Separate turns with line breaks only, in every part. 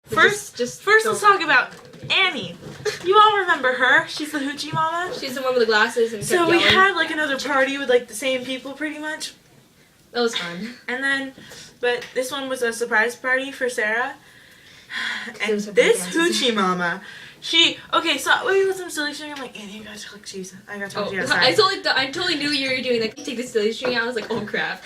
First, let's talk about Annie. You all remember her? She's the hoochie mama.
She's the one with the glasses and
so we had like another party with like the same people pretty much.
That was fun.
And then, but this one was a surprise party for Sarah. And this hoochie mama, okay, so we was some silly string. I'm like, Annie, you gotta talk cheese. I gotta talk to you outside.
I totally knew you were doing that. Take the silly string out. I was like, oh crap.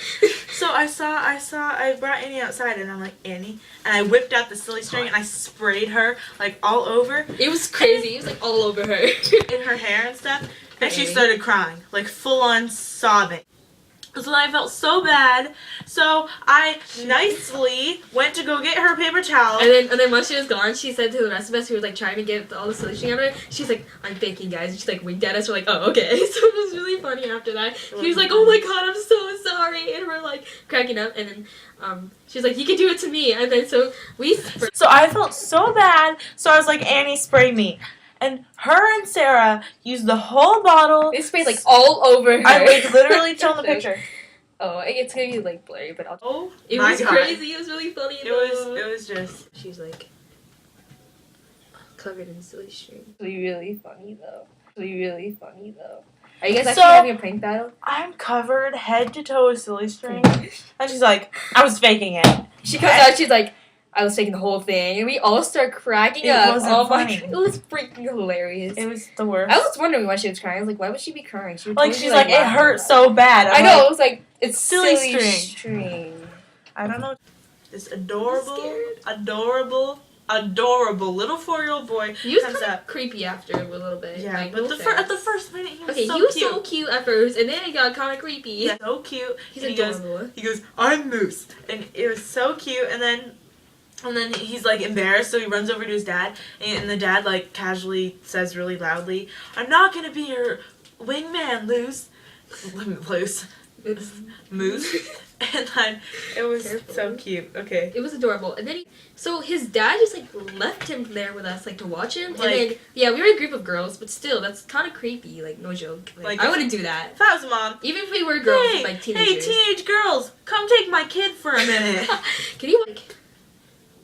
So I brought Annie outside and I'm like, Annie, and I whipped out the silly string and I sprayed her like all over.
It was crazy. It was like all over her.
In her hair and stuff. And she started crying, like full on sobbing. So I felt so bad, so I nicely went to go get her paper towel.
And then once she was gone, she said to the rest of us who were like trying to get all the solution out of her, she's like, I'm baking, guys. And she's like winked at us. We're like, oh, okay. So it was really funny after that. She was like, oh my god, I'm so sorry. And we're like cracking up. And then she's like, you can do it to me. And then so
I felt so bad, so I was like, Annie, spray me. And her and Sarah used the whole bottle.
They sprayed like all over her.
I like literally show the picture.
Oh, it's gonna be like blurry, but
it
was crazy. It was really funny.
It was just.
She's like covered in silly string. Really funny though. Are you guys actually having a prank battle?
I'm covered head to toe with silly string, and she's like, I was faking it.
She comes out. She's like, I was taking the whole thing, and we all start cracking up.
It wasn't funny.
It was freaking hilarious.
It was the worst.
I was wondering why she was crying. I was like, why would she be crying? She
like she's like, it hurt so bad.
I know. It was like, it's silly
string. I don't know. This adorable little 4-year-old boy.
He was kind of creepy after a little bit.
Yeah, like, but at the first minute he was so cute.
He was so cute at first, and then he got kind of creepy.
Yeah, so cute.
He's adorable.
He goes, I'm Moose, and it was so cute. And then he's like embarrassed, so he runs over to his dad, and the dad like casually says really loudly, I'm not gonna be your wingman, Moose. And then it was so cute. Okay.
It was adorable. And then so his dad just like left him there with us like to watch him. Like, and then yeah, we were a group of girls, but still that's kind of creepy. Like no joke. Like, I wouldn't do that.
If I was a mom,
even if we were girls, like teenagers.
Hey, teenage girls, come take my kid for a minute.
Can you like?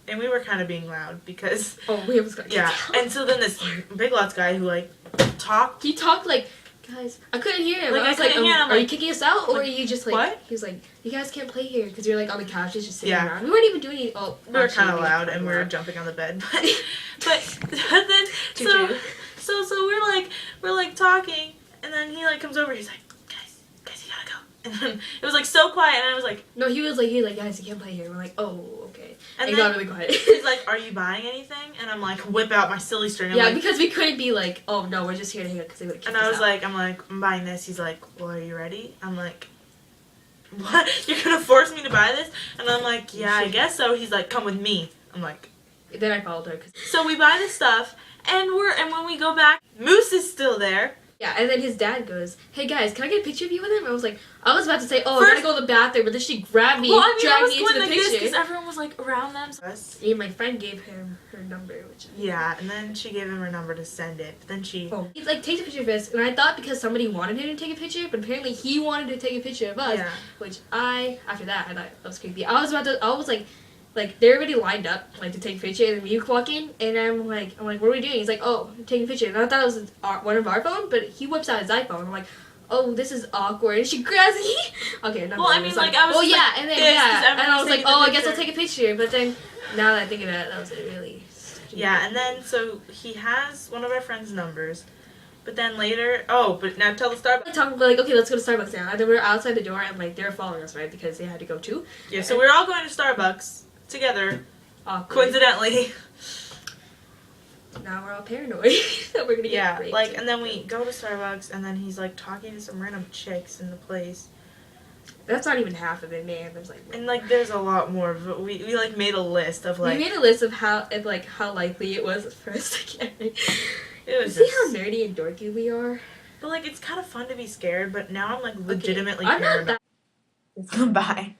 And we were kind of being loud because
we almost got kicked out.
And so then this Big Lots guy who like talked.
He talked like, guys, I couldn't hear him. I was like, are you kicking us out, or are you just like? What? He was like, you guys can't play here because you're like on the couches just sitting around. We weren't even doing anything. Oh,
we were kind of loud and we were jumping on the bed, but then so we're like talking, and then he like comes over. He's like, guys, you gotta go. And then it was like so quiet, and I was like,
no, he was like, guys, you can't play here. We're like, oh, okay. And
then
got really quiet.
He's like, are you buying anything? And I'm like, whip out my silly string. I'm
because we couldn't be like, oh no, we're just here to hang out because they would have kicked us out.
And I'm buying this. He's like, well, are you ready? I'm like, what? You're gonna force me to buy this? And I'm like, yeah, I guess so. He's like, come with me. I'm like,
then I followed her.
So we buy this stuff, and when we go back, Moose is still there.
Yeah, and then his dad goes, hey guys, can I get a picture of you with him? I was about to say, I gotta go to the bathroom, but then she grabbed me, dragged me into the picture.
Because everyone was like around them.
And my friend gave him her number,
and then she gave him her number to send it. But then she
he's like, take a picture of us, and I thought because somebody wanted him to take a picture, but apparently he wanted to take a picture of us. Yeah. Which after that, I thought that was creepy. I was like, they're already lined up, like, to take a picture, and then we walk in, and I'm like, what are we doing? He's like, oh, I'm taking a picture. And I thought it was one of our phones, but he whips out his iPhone. I'm like, oh, this is awkward. And she grabs me. Okay, no.
Well, I mean, like, I was
and I was like, oh, I guess I'll take a picture. But then, now that I think of it, that was really stupid.
Yeah, and then, so he has one of our friends' numbers. But then later, but now tell the Starbucks.
Like, okay, let's go to Starbucks now. And then we were outside the door, and, like, they were following us, right? Because they had to go too.
Yeah, so we were all going to Starbucks together, coincidentally.
Now we're all paranoid that we're gonna get raped.
And then we go to Starbucks, and then he's like talking to some random chicks in the place.
That's not even half of it, man. There's
there's a lot more. But we like made a list of like.
We made a list of how likely it was for us to get raped.
It was.
See how nerdy and dorky we are.
But like, it's kind of fun to be scared. But now I'm like legitimately paranoid.
I'm not that.
Bye.